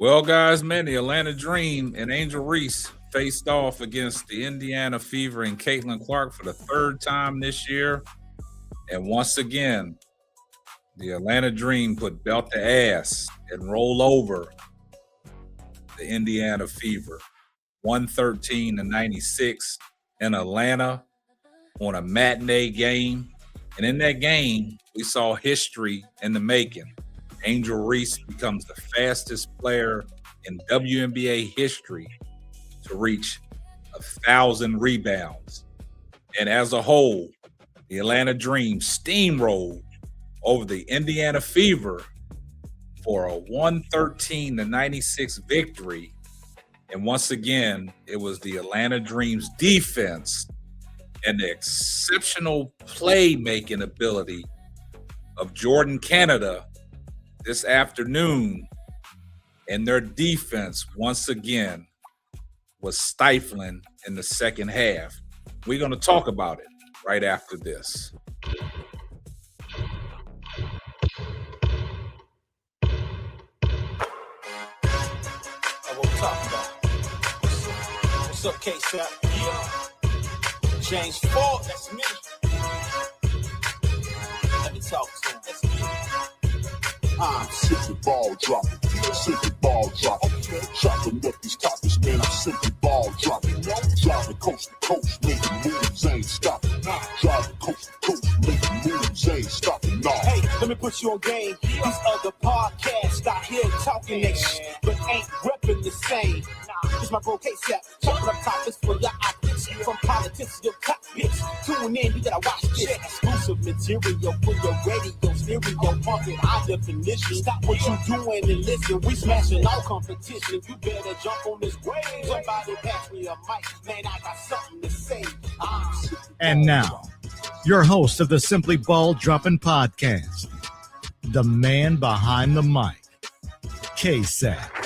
Well, guys, man, the Atlanta Dream and Angel Reese faced off against the Indiana Fever and Caitlin Clark for the third time this year. And once again, the Atlanta Dream put belt to ass and roll over the Indiana Fever, 113-96 in Atlanta on a matinee game. And in that game, we saw history in the making. Angel Reese becomes the fastest player in WNBA history to reach 1,000 rebounds. And as a whole, the Atlanta Dream steamrolled over the Indiana Fever for a 113-96 victory. And once again, it was the Atlanta Dream's defense and the exceptional playmaking ability of Jordan Canada this afternoon, and their defense once again was stifling in the second half. We're going to talk about it right after this. What we talking about? What's up, K-Sap? Yeah. James Ford, that's me. Let me talk to him. That's me. Simply ball dropping, simply ball dropping. Chopping up these topics, man, I'm simply ball dropping. Driving coast to coast, making moves, ain't stopping. Driving coast to coast, making moves, ain't stopping. Nah. Hey, let me put you on game. These other podcasts out here talking that shit, but ain't repping the same. It's my bro K-Sap, chopping up topics for your optics. From politics to your cockpits. Tune in, you gotta watch this. Exclusive material for your radio, stereo, pumping high definition. Stop what you doing and listen. We smashing all competition. You better jump on this wave. Somebody pass me a mic, man, I got something to say. And now, your host of the Simply Ball Dropping Podcast, the man behind the mic, K-Sap.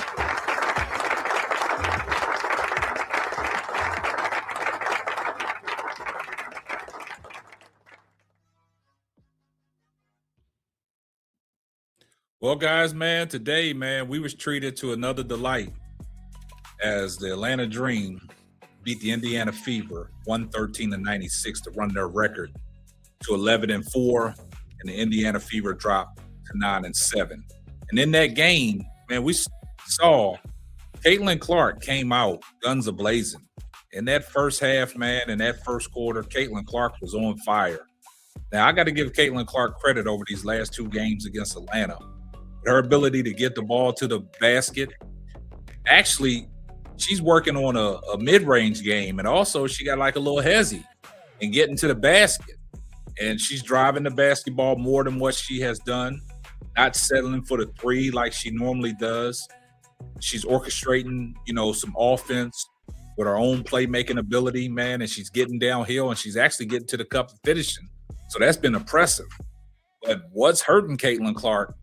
Well, guys, man, today, man, we was treated to another delight as the Atlanta Dream beat the Indiana Fever 113-96 to run their record to 11-4, and the Indiana Fever dropped to 9-7. And in that game, man, we saw Caitlin Clark came out guns a-blazing. In that first half, man, in that first quarter, Caitlin Clark was on fire. Now, I got to give Caitlin Clark credit over these last two games against Atlanta. Her ability to get the ball to the basket. Actually, she's working on a mid-range game, and also she got like a little hezzy in getting to the basket. And she's driving the basketball more than what she has done, not settling for the three like she normally does. She's orchestrating, some offense with her own playmaking ability, man, and she's getting downhill, and she's actually getting to the cup and finishing. So that's been impressive. But what's hurting Caitlin Clark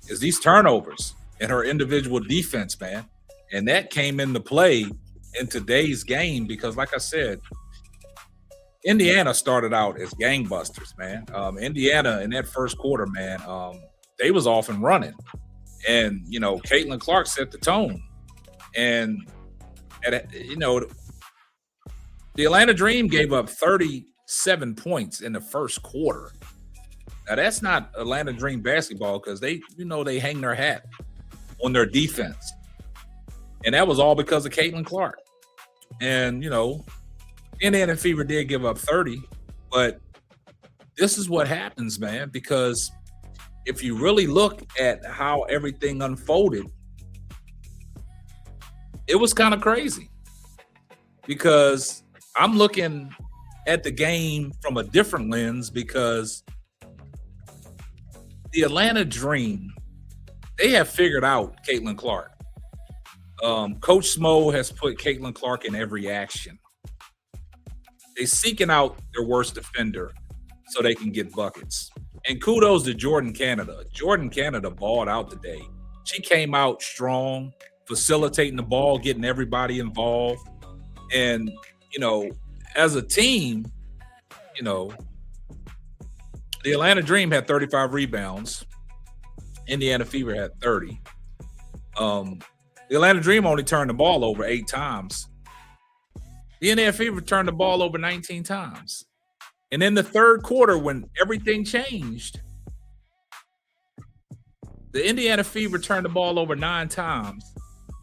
is these turnovers in her individual defense, man. And that came into play in today's game because, like I said, Indiana started out as gangbusters, man. Indiana in that first quarter, man, they was off and running. And, Caitlin Clark set the tone. And, the Atlanta Dream gave up 37 points in the first quarter. Now, that's not Atlanta Dream basketball because they hang their hat on their defense. And that was all because of Caitlin Clark. And, Indiana Fever did give up 30, but this is what happens, man, because if you really look at how everything unfolded, it was kind of crazy because I'm looking at the game from a different lens because the Atlanta Dream, they have figured out Caitlin Clark. Coach Smo has put Caitlin Clark in every action. They're seeking out their worst defender so they can get buckets. And kudos to Jordan Canada. Jordan Canada balled out today. She came out strong, facilitating the ball, getting everybody involved. And, as a team, the Atlanta Dream had 35 rebounds. Indiana Fever had 30. The Atlanta Dream only turned the ball over 8 times. The Indiana Fever turned the ball over 19 times. And in the third quarter, when everything changed, the Indiana Fever turned the ball over 9 times,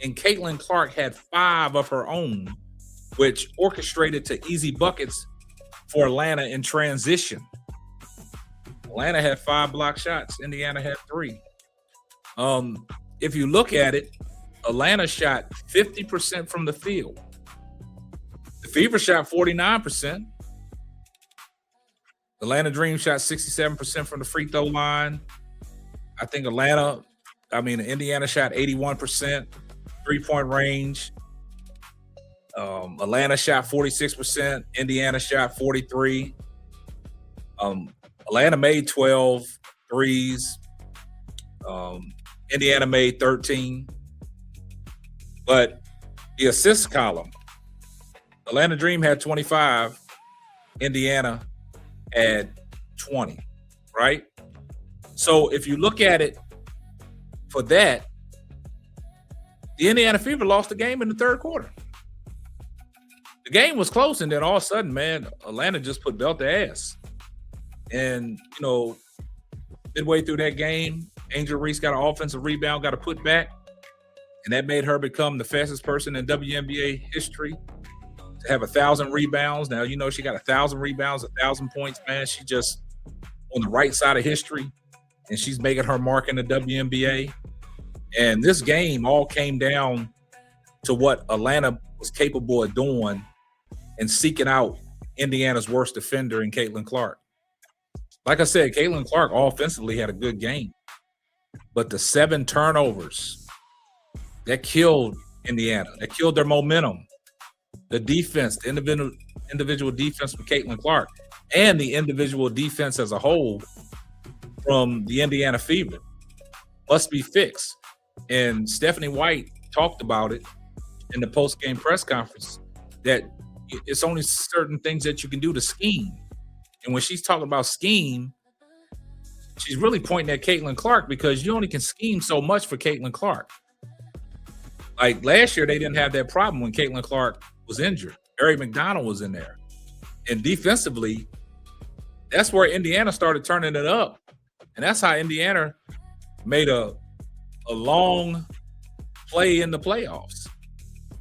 and Caitlin Clark had 5 of her own, which orchestrated to easy buckets for Atlanta in transition. Atlanta had 5 block shots. Indiana had 3. If you look at it, Atlanta shot 50% from the field. The Fever shot 49%. Atlanta Dream shot 67% from the free throw line. I think Indiana shot 81%, 3-point range. Atlanta shot 46%. Indiana shot 43%. Atlanta made 12 threes. Indiana made 13. But the assist column, Atlanta Dream had 25. Indiana had 20, right? So if you look at it for that, the Indiana Fever lost the game in the third quarter. The game was close, and then all of a sudden, man, Atlanta just put belt to ass. And, midway through that game, Angel Reese got an offensive rebound, got a putback, and that made her become the fastest person in WNBA history to have 1,000 rebounds. Now, she got 1,000 rebounds, 1,000 points, man. She just on the right side of history, and she's making her mark in the WNBA. And this game all came down to what Atlanta was capable of doing and seeking out Indiana's worst defender in Caitlin Clark. Like I said, Caitlin Clark offensively had a good game, but the 7 turnovers, that killed Indiana. That killed their momentum. The defense, the individual defense from Caitlin Clark, and the individual defense as a whole from the Indiana Fever must be fixed. And Stephanie White talked about it in the post-game press conference, that it's only certain things that you can do to scheme. And when she's talking about scheme, she's really pointing at Caitlin Clark, because you only can scheme so much for Caitlin Clark. Like last year, they didn't have that problem when Caitlin Clark was injured. Ari McDonald was in there. And defensively, that's where Indiana started turning it up. And that's how Indiana made a long play in the playoffs.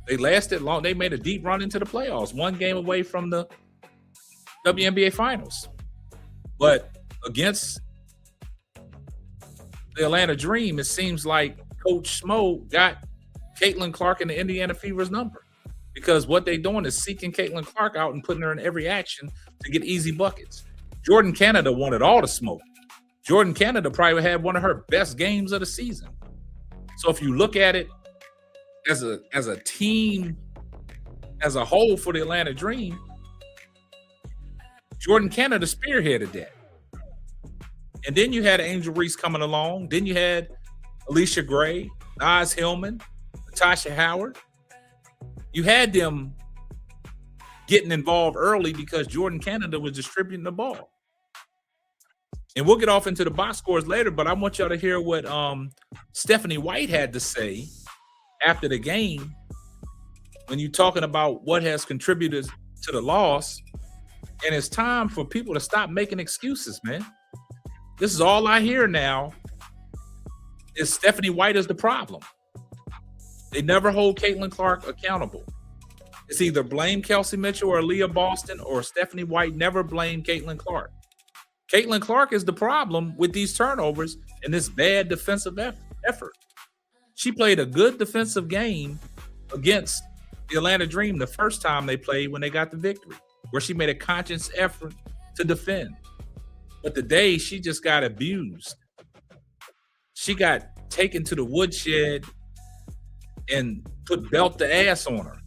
They lasted long. They made a deep run into the playoffs, 1 game away from the WNBA Finals. But against the Atlanta Dream, it seems like Coach Smo got Caitlin Clark and the Indiana Fever's number, because what they're doing is seeking Caitlin Clark out and putting her in every action to get easy buckets. Jordan Canada wanted all the smoke. Jordan Canada probably had one of her best games of the season. So if you look at it as a team, as a whole for the Atlanta Dream, Jordan Canada spearheaded that. And then you had Angel Reese coming along. Then you had Alicia Gray, Naz Hillman, Natasha Howard. You had them getting involved early because Jordan Canada was distributing the ball. And we'll get off into the box scores later, but I want y'all to hear what Stephanie White had to say after the game when you're talking about what has contributed to the loss. And it's time for people to stop making excuses, man. This is all I hear now is Stephanie White is the problem. They never hold Caitlin Clark accountable. It's either blame Kelsey Mitchell or Leah Boston, or Stephanie White never blame Caitlin Clark. Caitlin Clark is the problem with these turnovers and this bad defensive effort. She played a good defensive game against the Atlanta Dream the first time they played when they got the victory, where she made a conscious effort to defend. But today, she just got abused. She got taken to the woodshed and put belt to ass on her.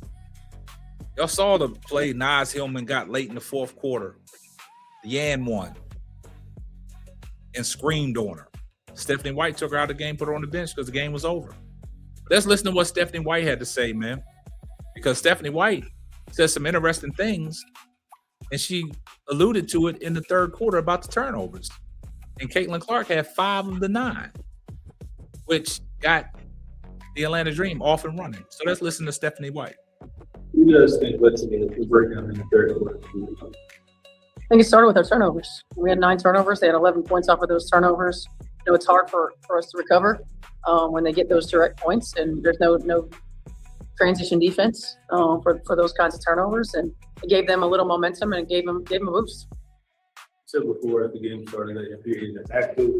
Y'all saw the play Naz Hillman got late in the fourth quarter. Yan won and screamed on her. Stephanie White took her out of the game, put her on the bench because the game was over. Let's listen to what Stephanie White had to say, man. Because Stephanie White said some interesting things, and she alluded to it in the third quarter about the turnovers. And Caitlin Clark had 5 of the 9, which got the Atlanta Dream off and running. So let's listen to Stephanie White. Who does think led to the breakdown in the third quarter? I think it started with our turnovers. We had 9 turnovers. They had 11 points off of those turnovers. It's hard for us to recover when they get those direct points, and there's no transition defense for those kinds of turnovers. And it gave them a little momentum and it gave them a boost. You said before as the game started that your period is active,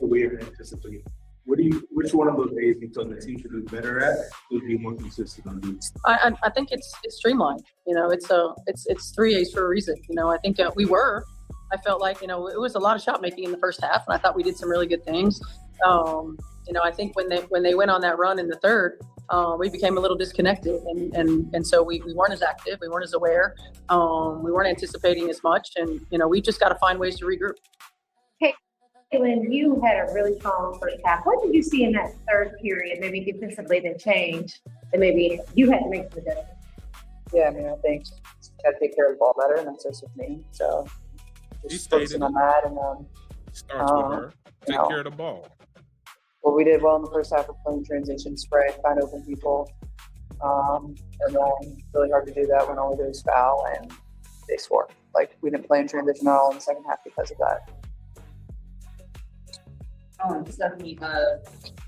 aware, and anticipating. Which one of those areas you thought the team should do better at to be more consistent on these? I think it's streamlined. It's 3 A's for a reason. I think I felt like it was a lot of shot making in the first half, and I thought we did some really good things. I think when they went on that run in the third, we became a little disconnected, and so we weren't as active, we weren't as aware, we weren't anticipating as much, and we just got to find ways to regroup. When you had a really strong first half, what did you see in that third period, maybe defensively, that changed, and maybe you had to make some adjustments? Yeah, I think got to take care of the ball better, and that's just with me. So just focusing on that, and starts with her. Take care of the ball. What we did well in the first half of playing transition, spread, find open people, and then really hard to do that when all we do is foul and they score. Like, we didn't play in transition at all in the second half because of that. Stephanie,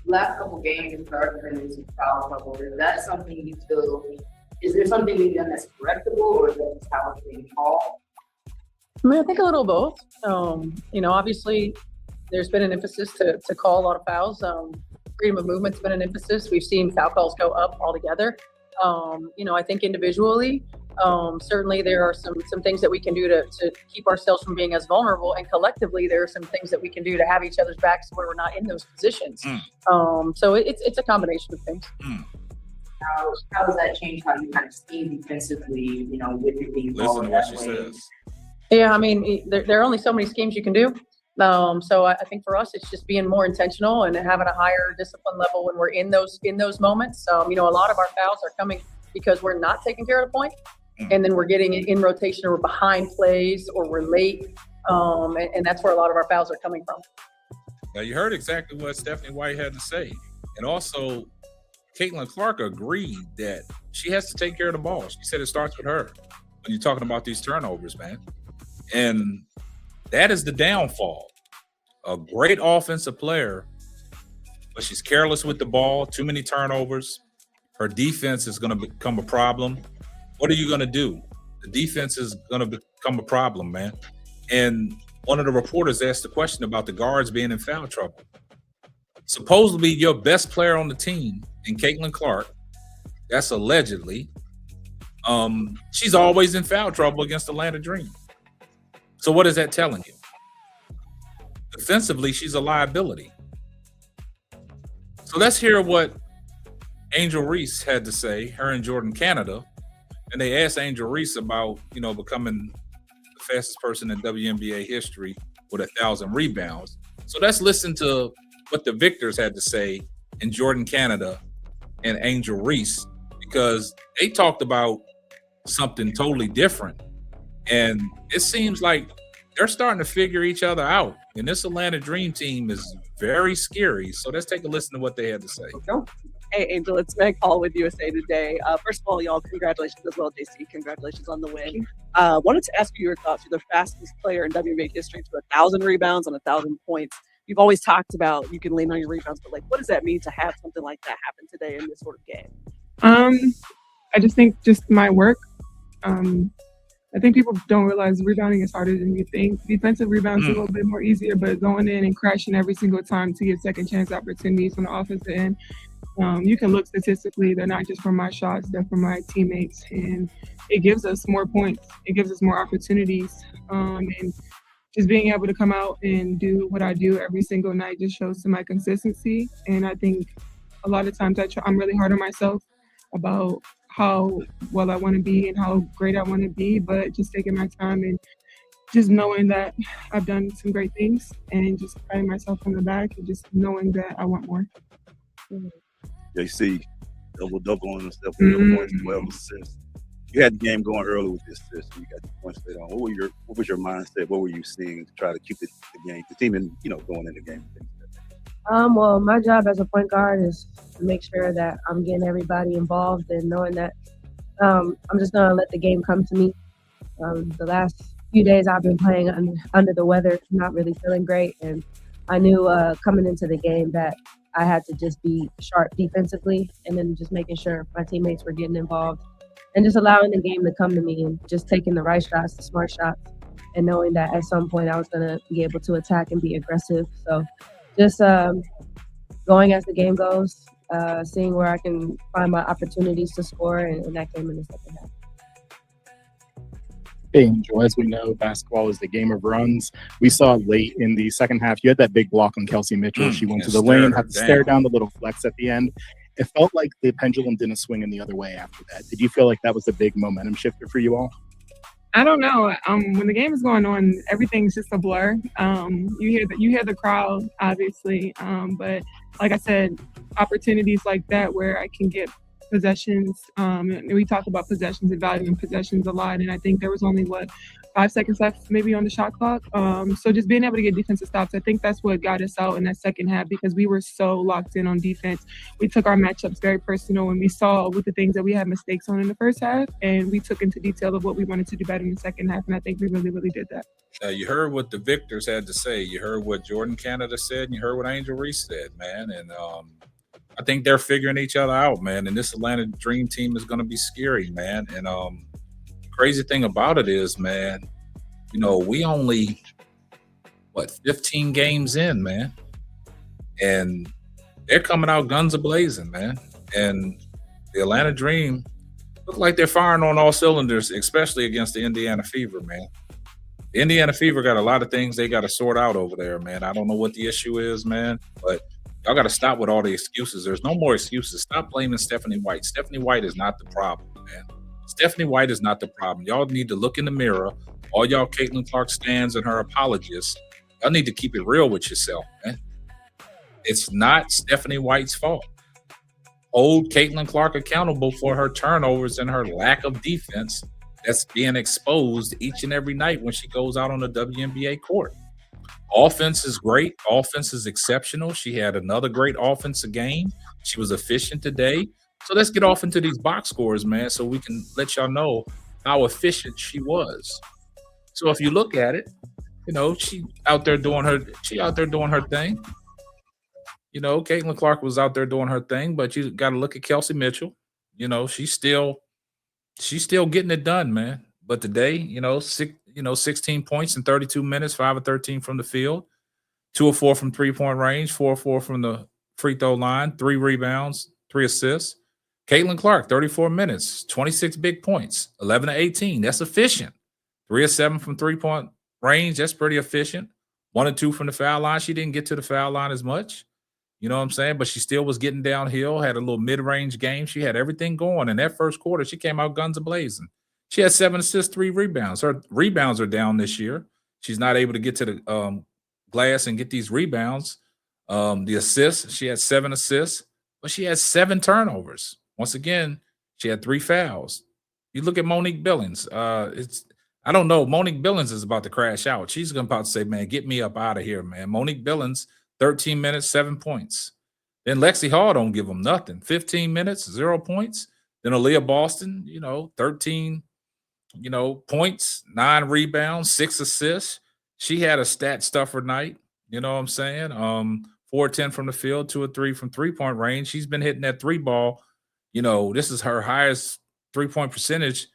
last couple games you started bringing some foul trouble. Is that something you feel? Is there something you've done that's correctable, or is that just how it's being called? I think a little of both. Obviously, there's been an emphasis to call a lot of fouls. Freedom of movement's been an emphasis. We've seen foul calls go up altogether. I think individually, certainly there are some things that we can do to keep ourselves from being as vulnerable, and collectively there are some things that we can do to have each other's backs where we're not in those positions. So it's a combination of things. How does that change how you kind of scheme defensively, with your being Listen to what she says. Yeah, there are only so many schemes you can do. So I think for us, it's just being more intentional and having a higher discipline level when we're in those moments. A lot of our fouls are coming because we're not taking care of the point, and then we're getting in rotation, or we're behind plays, or we're late, and that's where a lot of our fouls are coming from. Now, you heard exactly what Stephanie White had to say, and also Caitlin Clark agreed that she has to take care of the ball. She said it starts with her when you're talking about these turnovers, man, and that is the downfall. A great offensive player, but she's careless with the ball, too many turnovers. Her defense is going to become a problem. What are you going to do? The defense is going to become a problem, man. And one of the reporters asked the question about the guards being in foul trouble. Supposedly your best player on the team, in Caitlin Clark, that's allegedly, she's always in foul trouble against the Atlanta Dream. So what is that telling you? Defensively, she's a liability. So let's hear what Angel Reese had to say, her and Jordan Canada. And they asked Angel Reese about, becoming the fastest person in WNBA history with 1,000 rebounds. So let's listen to what the victors had to say in Jordan Canada and Angel Reese, because they talked about something totally different. And it seems like they're starting to figure each other out. And this Atlanta Dream team is very scary. So let's take a listen to what they had to say. Hey, Angel, it's Meg Hall with USA Today. First of all, y'all, congratulations as well, JC. Congratulations on the win. Wanted to ask you your thoughts. You're the fastest player in WNBA history to 1,000 rebounds and 1,000 points. You've always talked about you can lean on your rebounds, but what does that mean to have something like that happen today in this sort of game? I just think just my work. I think people don't realize rebounding is harder than you think. Defensive rebounds are a little bit more easier, but going in and crashing every single time to get second chance opportunities on the offensive end, you can look statistically, they're not just from my shots, they're from my teammates. And it gives us more points. It gives us more opportunities. And just being able to come out and do what I do every single night just shows to my consistency. And I think a lot of times I'm really hard on myself about how well I want to be and how great I want to be, but just taking my time and just knowing that I've done some great things and just patting myself on the back and just knowing that I want more. JC, double on himself, 12 assists. You had the game going early with this assist. You got the points later on. What was your mindset? What were you seeing to try to keep the game, the team, going in the game? Well, my job as a point guard is to make sure that I'm getting everybody involved and knowing that I'm just gonna let the game come to me. The last few days I've been playing under the weather, not really feeling great, and I knew coming into the game that I had to just be sharp defensively, and then just making sure my teammates were getting involved, and just allowing the game to come to me, and just taking the right shots, the smart shots, and knowing that at some point I was gonna be able to attack and be aggressive. So just going as the game goes, seeing where I can find my opportunities to score, and that came in the second half. Hey, Angel, as we know, basketball is the game of runs. We saw late in the second half, you had that big block on Kelsey Mitchell. She went to the lane, had to stare down the little flex at the end. It felt like the pendulum didn't swing in the other way after that. Did you feel like that was a big momentum shifter for you all? I don't know. When the game is going on, everything's just a blur. You hear the crowd, obviously, but like I said, opportunities like that where I can get possessions. And we talk about possessions and valuing possessions a lot, and I think there was only 5 seconds left maybe on the shot clock. So just being able to get defensive stops, I think that's what got us out in that second half, because we were so locked in on defense. We took our matchups very personal, and we saw with the things that we had mistakes on in the first half, and we took into detail of what we wanted to do better in the second half, and I think we really, really did that. You heard what the victors had to say. You heard what Jordan Canada said, and you heard what Angel Reese said, man. And I think they're figuring each other out, man. And this Atlanta Dream team is going to be scary, man. And the crazy thing about it is, man, you know, we only, 15 games in, man. And they're coming out guns a-blazing, man. And the Atlanta Dream look like they're firing on all cylinders, especially against the Indiana Fever, man. The Indiana Fever got a lot of things they got to sort out over there, man. I don't know what the issue is, man, but y'all got to stop with all the excuses. There's no more excuses. Stop blaming Stephanie White. Stephanie White is not the problem, man. Stephanie White is not the problem. Y'all need to look in the mirror. All y'all Caitlin Clark stands and her apologists, y'all need to keep it real with yourself, man. It's not Stephanie White's fault. Hold Caitlin Clark accountable for her turnovers and her lack of defense that's being exposed each and every night when she goes out on the WNBA court. Offense is great. Offense is exceptional. She had another great offensive game. She was efficient today. So let's get off into these box scores, man, so we can let y'all know how efficient she was. So if you look at it, you know, she out there doing her thing. You know, Caitlin Clark was out there doing her thing, but you got to look at Kelsey Mitchell. You know, she's still getting it done, man. But today, 16 points in 32 minutes, 5 of 13 from the field, 2 of 4 from 3-point range, 4 of 4 from the free throw line, 3 rebounds, 3 assists. Caitlin Clark, 34 minutes, 26 big points, 11 of 18. That's efficient. 3 of 7 from 3-point range. That's pretty efficient. 1 of 2 from the foul line. She didn't get to the foul line as much. You know what I'm saying? But she still was getting downhill, had a little mid-range game. She had everything going. In that first quarter, she came out guns a-blazing. She had 7 assists, 3 rebounds. Her rebounds are down this year. She's not able to get to the glass and get these rebounds. The assists, she had 7 assists, but she had 7 turnovers. Once again, she had 3 fouls. You look at Monique Billings. I don't know. Monique Billings is about to crash out. She's about to say, man, get me up out of here, man. Monique Billings, 13 minutes, 7 points. Then Lexi Hall don't give them nothing. 15 minutes, 0 points. Then Aaliyah Boston, 13 points, 9 rebounds, 6 assists. She had a stat stuffer night. You know what I'm saying? 4-10 from the field, 2 of 3 from 3-point range. She's been hitting that 3 ball. This is her highest 3-point percentage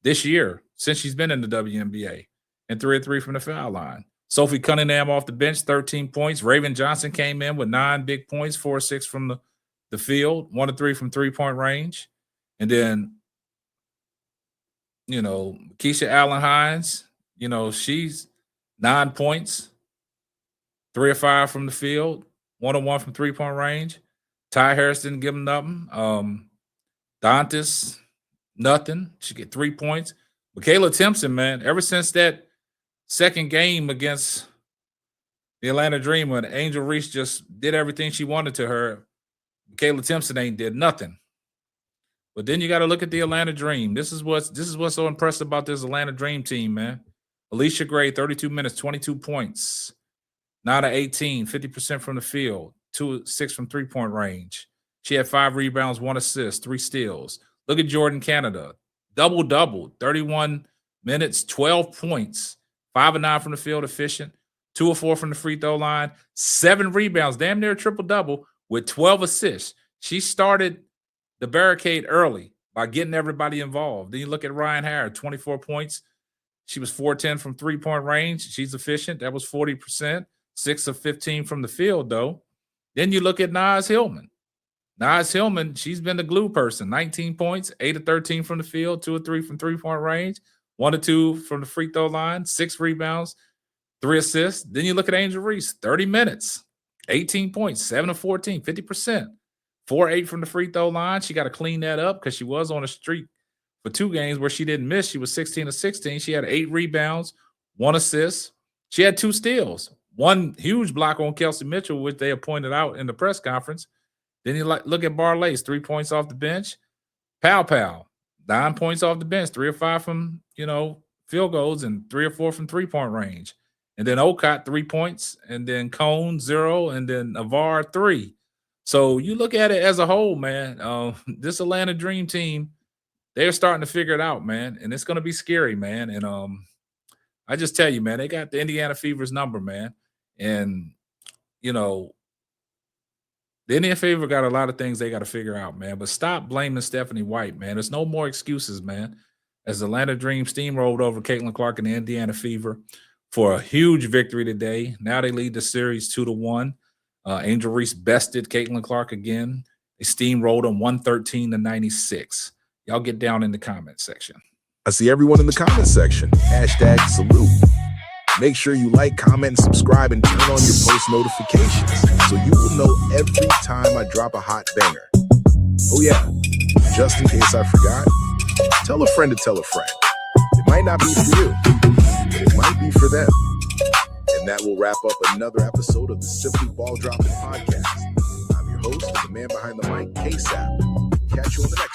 this year since she's been in the WNBA, and 3 of 3 from the foul line. Sophie Cunningham off the bench, 13 points. Raven Johnson came in with 9 big points, 4 of 6 from the field, 1 of 3 from 3-point range. And then, Keisha Allen Hines, she's 9 points, 3 of 5 from the field, 1 of 1 from 3-point range. Ty Harris didn't give him nothing. Dantas, nothing. She get 3 points. Michaela Timpson, man, ever since that second game against the Atlanta Dream when Angel Reese just did everything she wanted to her, Michaela Timpson ain't did nothing. But then you got to look at the Atlanta Dream. This is what's so impressive about this Atlanta Dream team, man. Alicia Gray, 32 minutes, 22 points, 9 of 18, 50% from the field. 2 6 from 3-point range. She had 5 rebounds, 1 assist, 3 steals. Look at Jordan Canada. Double-double, 31 minutes, 12 points, 5 of 9 from the field, efficient, 2 of 4 from the free throw line, 7 rebounds, damn near triple-double with 12 assists. She started the barricade early by getting everybody involved. Then you look at Ryan Howard, 24 points. She was 4-10 from 3-point range. She's efficient. That was 40%. 6 of 15 from the field, though. Then you look at Naz Hillman. Naz Hillman, she's been the glue person. 19 points, 8 of 13 from the field, 2 of 3 from 3-point range, 1 of 2 from the free throw line, 6 rebounds, 3 assists. Then you look at Angel Reese, 30 minutes, 18 points, 7 of 14, 50%. 4-8 from the free throw line. She got to clean that up because she was on a streak for 2 games where she didn't miss. She was 16 of 16. She had 8 rebounds, 1 assist. She had 2 steals, 1 huge block on Kelsey Mitchell, which they have pointed out in the press conference. Then you look at Barlace, 3 points off the bench. Pow, 9 points off the bench, 3 or 5 from, field goals and 3 or 4 from 3-point range. And then Okot, 3 points, and then Cone, 0, and then Avar, 3. So you look at it as a whole, man. This Atlanta Dream team, they're starting to figure it out, man. And it's going to be scary, man. And I just tell you, man, they got the Indiana Fever's number, man. And, the Indiana Fever got a lot of things they got to figure out, man. But stop blaming Stephanie White, man. There's no more excuses, man. As the Atlanta Dream steamrolled over Caitlin Clark and the Indiana Fever for a huge victory today. Now they lead the series 2-1. Angel Reese bested Caitlin Clark again. They steamrolled them 113-96. Y'all get down in the comment section. I see everyone in the comment section. #salute. Make sure you like, comment, and subscribe, and turn on your post notifications so you will know every time I drop a hot banger. Oh yeah, just in case I forgot, tell a friend to tell a friend. It might not be for you, but it might be for them. And that will wrap up another episode of the Simply Ball Dropping Podcast. I'm your host, the man behind the mic, K-Sap. Catch you on the next